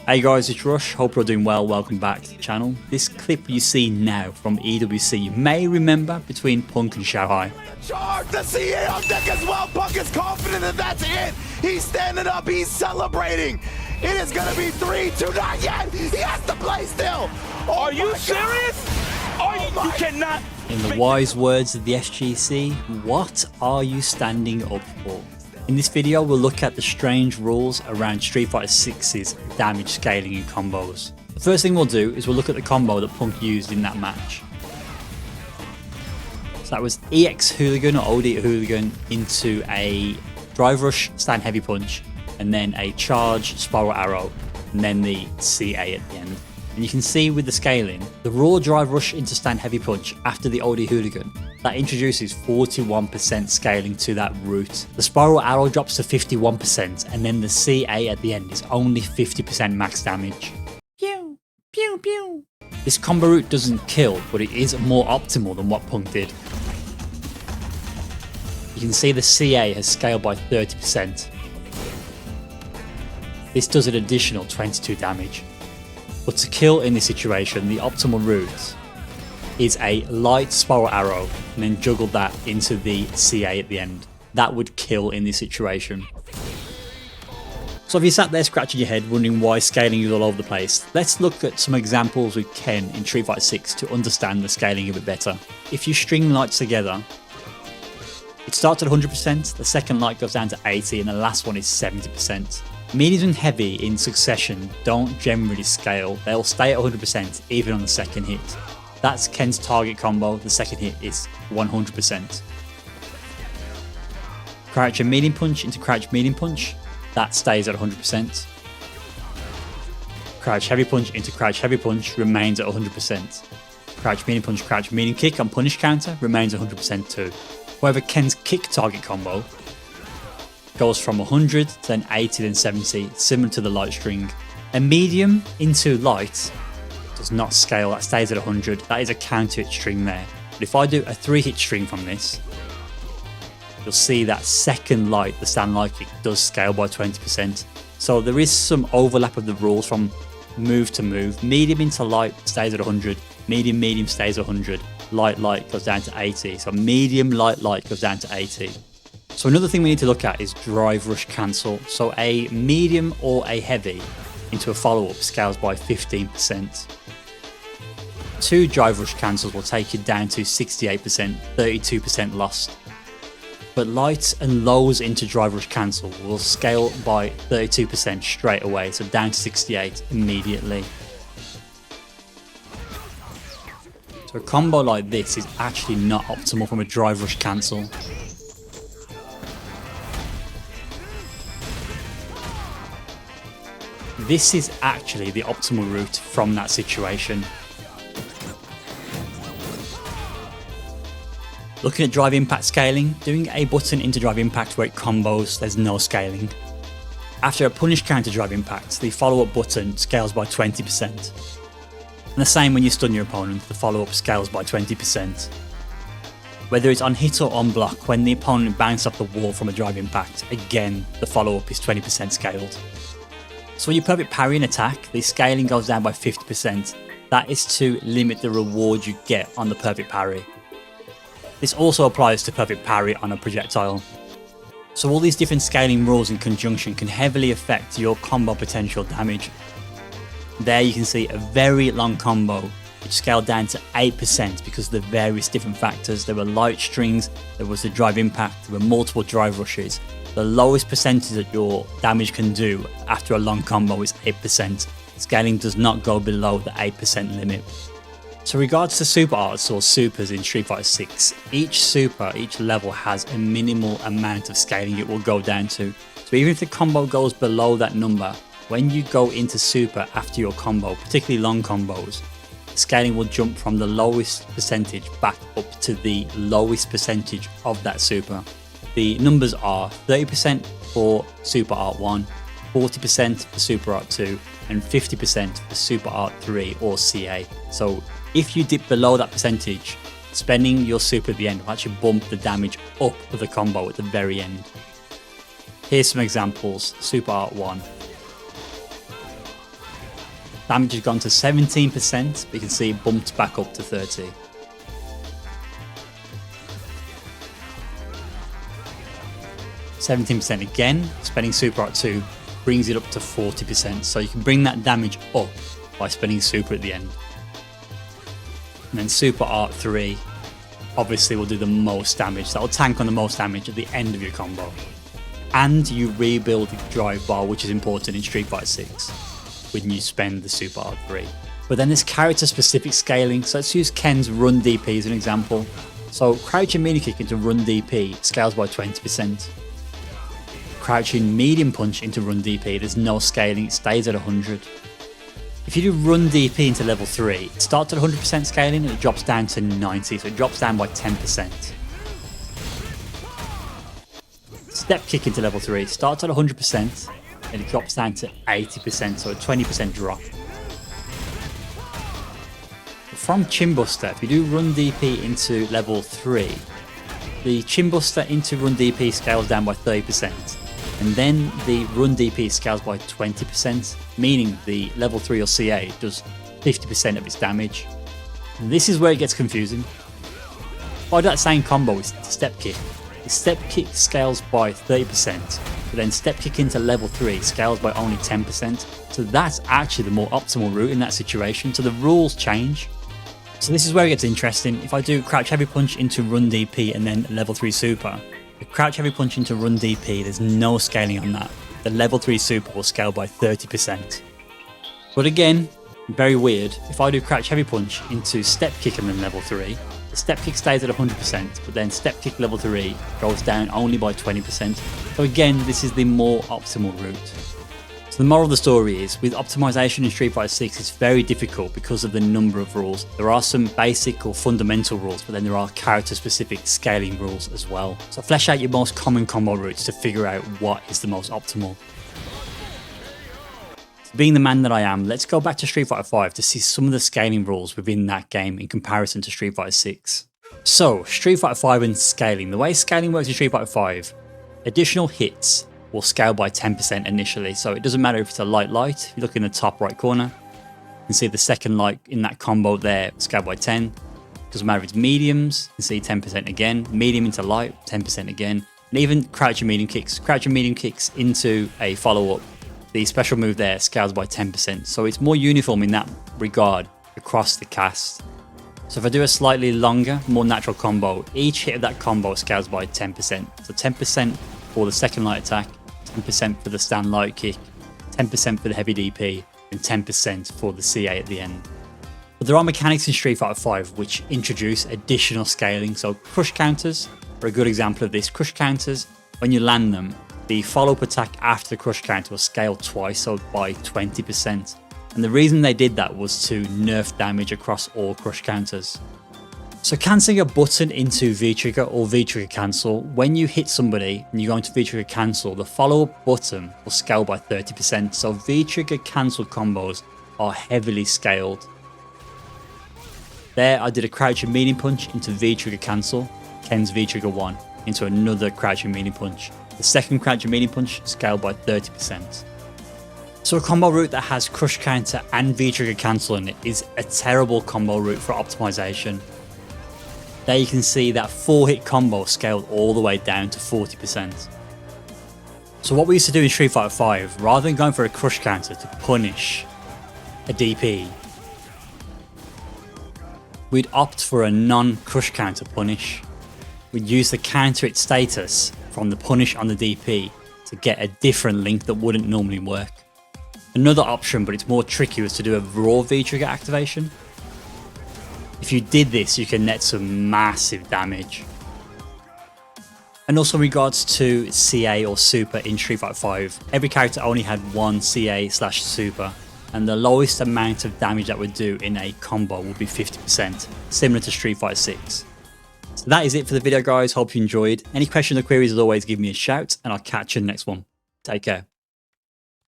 Hey guys, it's Rush, hope you're doing well, welcome back to the channel. This clip you see now from EWC you may remember between Punk and Shanghai. Charge the CA on deck as well. Punk is confident that that's it. He's standing up, he's celebrating. It is gonna be 3-2, not yet. He has to play still. Are you serious? You cannot. In the wise words of the SGC, what are you standing up for? In this video, we'll look at the strange rules around Street Fighter 6's damage scaling and combos. The first thing we'll do is we'll look at the combo that Punk used in that match. So that was EX Hooligan or OD Hooligan into a drive rush, stand heavy punch, and then a charge spiral arrow, and then the CA at the end. And you can see with the scaling, the raw drive rush into stand heavy punch after the OD Hooligan, that introduces 41% scaling to that route. The spiral arrow drops to 51%, and then the CA at the end is only 50% max damage. Pew, pew, pew. This combo route doesn't kill, but it is more optimal than what Punk did. You can see the CA has scaled by 30%. This does an additional 22 damage. But to kill in this situation, the optimal route is a light spiral arrow and then juggle that into the CA at the end. That would kill in this situation. So if you sat there scratching your head wondering why scaling is all over the place, let's look at some examples with Ken in Street Fighter 6 to understand the scaling a bit better. If you string lights together, it starts at 100%, the second light goes down to 80%, and the last one is 70%. Mediums and heavy in succession don't generally scale, they'll stay at 100% even on the second hit. That's Ken's target combo, the second hit is 100%. Crouch and medium punch into crouch medium punch, that stays at 100%. Crouch heavy punch into crouch heavy punch remains at 100%. Crouch medium kick on punish counter remains 100% too. However, Ken's kick target combo goes from 100 to then 80 then 70, similar to the light string. A medium into light does not scale, that stays at 100, that is a counter hit string there. But if I do a 3-hit string from this, you'll see that second light, the stand light kick, does scale by 20%. So there is some overlap of the rules from move to move. Medium into light stays at 100, medium stays at 100, light goes down to 80. So medium light goes down to 80. So another thing we need to look at is drive rush cancel. So a medium or a heavy into a follow-up scales by 15%. 2 drive rush cancels will take you down to 68%, 32% lost. But lights and lows into drive rush cancel will scale by 32% straight away, so down to 68 immediately. So a combo like this is actually not optimal from a drive rush cancel. This is actually the optimal route from that situation. Looking at drive impact scaling, doing a button into drive impact where it combos, there's no scaling. After a punish counter drive impact, the follow-up button scales by 20%. And the same when you stun your opponent, the follow-up scales by 20%. Whether it's on hit or on block, when the opponent bounces off the wall from a drive impact, again, the follow-up is 20% scaled. So when you perfect parry an attack, the scaling goes down by 50%. That is to limit the reward you get on the perfect parry. This also applies to perfect parry on a projectile. So all these different scaling rules in conjunction can heavily affect your combo potential damage. There you can see a very long combo which scaled down to 8% because of the various different factors. There were light strings, there was the drive impact, there were multiple drive rushes. The lowest percentage that your damage can do after a long combo is 8%. Scaling does not go below the 8% limit. So regards to super arts or supers in Street Fighter 6, each level has a minimal amount of scaling it will go down to. So even if the combo goes below that number, when you go into super after your combo, particularly long combos, scaling will jump from the lowest percentage back up to the lowest percentage of that super. The numbers are 30% for Super Art 1, 40% for Super Art 2, and 50% for Super Art 3 or CA. So if you dip below that percentage, spending your super at the end will actually bump the damage up of the combo at the very end. Here's some examples. Super Art 1. Damage has gone to 17%, but you can see it bumped back up to 30. %17 again. Spending Super Art 2 brings it up to 40%, so you can bring that damage up by spending Super at the end. And then Super Art 3 obviously will do the most damage. That will tank on the most damage at the end of your combo. And you rebuild the drive bar, which is important in Street Fighter 6 when you spend the Super Art 3. But then there's character specific scaling. So let's use Ken's run DP as an example. So crouching medium kick into run DP scales by 20%. Crouching medium punch into run DP, there's no scaling, it stays at 100. If you do run DP into level 3, it starts at 100% scaling and it drops down to 90, so it drops down by 10%. Step kick into level 3, it starts at 100% and it drops down to 80%, so a 20% drop. From Chin Buster, if you do run DP into level 3, the Chin Buster into run DP scales down by 30%. And then the run DP scales by 20%, meaning the level 3 or CA does 50% of its damage. And this is where it gets confusing. If I do that same combo with step kick, the step kick scales by 30%, but then step kick into level 3 scales by only 10%. So that's actually the more optimal route in that situation. So the rules change. So this is where it gets interesting. If I do crouch heavy punch into run DP and then level 3 super, the crouch heavy punch into run DP, there's no scaling on that. The level 3 super will scale by 30%. But again, very weird, if I do crouch heavy punch into step kick and then level 3, the step kick stays at 100%, but then step kick level 3 goes down only by 20%. So again, this is the more optimal route. So the moral of the story is, with optimization in Street Fighter 6, it's very difficult because of the number of rules. There are some basic or fundamental rules, but then there are character-specific scaling rules as well. So flesh out your most common combo routes to figure out what is the most optimal. So being the man that I am, let's go back to Street Fighter 5 to see some of the scaling rules within that game in comparison to Street Fighter 6. So, Street Fighter 5 and scaling. The way scaling works in Street Fighter 5, additional hits will scale by 10% initially, so it doesn't matter if it's a light. If you look in the top right corner, you can see the second light in that combo there, scale by 10. Doesn't matter if it's mediums, you can see 10% again, medium into light, 10% again, and even crouching medium kicks into a follow-up, the special move there scales by 10%, so it's more uniform in that regard across the cast. So if I do a slightly longer, more natural combo, each hit of that combo scales by 10%, so 10% for the second light attack, 10% for the stand light kick, 10% for the heavy DP, and 10% for the CA at the end. But there are mechanics in Street Fighter 5 which introduce additional scaling, so crush counters are a good example of this. Crush counters, when you land them, the follow-up attack after the crush counter will scale twice, so by 20%. And the reason they did that was to nerf damage across all crush counters. So cancelling a button into V-trigger or V-trigger cancel, when you hit somebody and you go into V-trigger cancel, the follow-up button will scale by 30%, so V-trigger cancel combos are heavily scaled. There I did a crouching medium punch into V-trigger cancel, Ken's V-trigger 1, into another crouching medium punch. The second crouching medium punch scaled by 30%. So a combo route that has crush counter and V-trigger cancel in it is a terrible combo route for optimization. There you can see that 4-hit combo scaled all the way down to 40%. So what we used to do in Street Fighter 5, rather than going for a crush counter to punish a DP, we'd opt for a non-crush counter punish. We'd use the counter hit status from the punish on the DP to get a different link that wouldn't normally work. Another option, but it's more tricky, was to do a raw V-trigger activation. If you did this, you can net some massive damage. And also in regards to CA or Super in Street Fighter 5, every character only had one CA/Super, and the lowest amount of damage that would do in a combo would be 50%, similar to Street Fighter 6. So that is it for the video, guys. Hope you enjoyed. Any questions or queries, as always, give me a shout, and I'll catch you in the next one. Take care.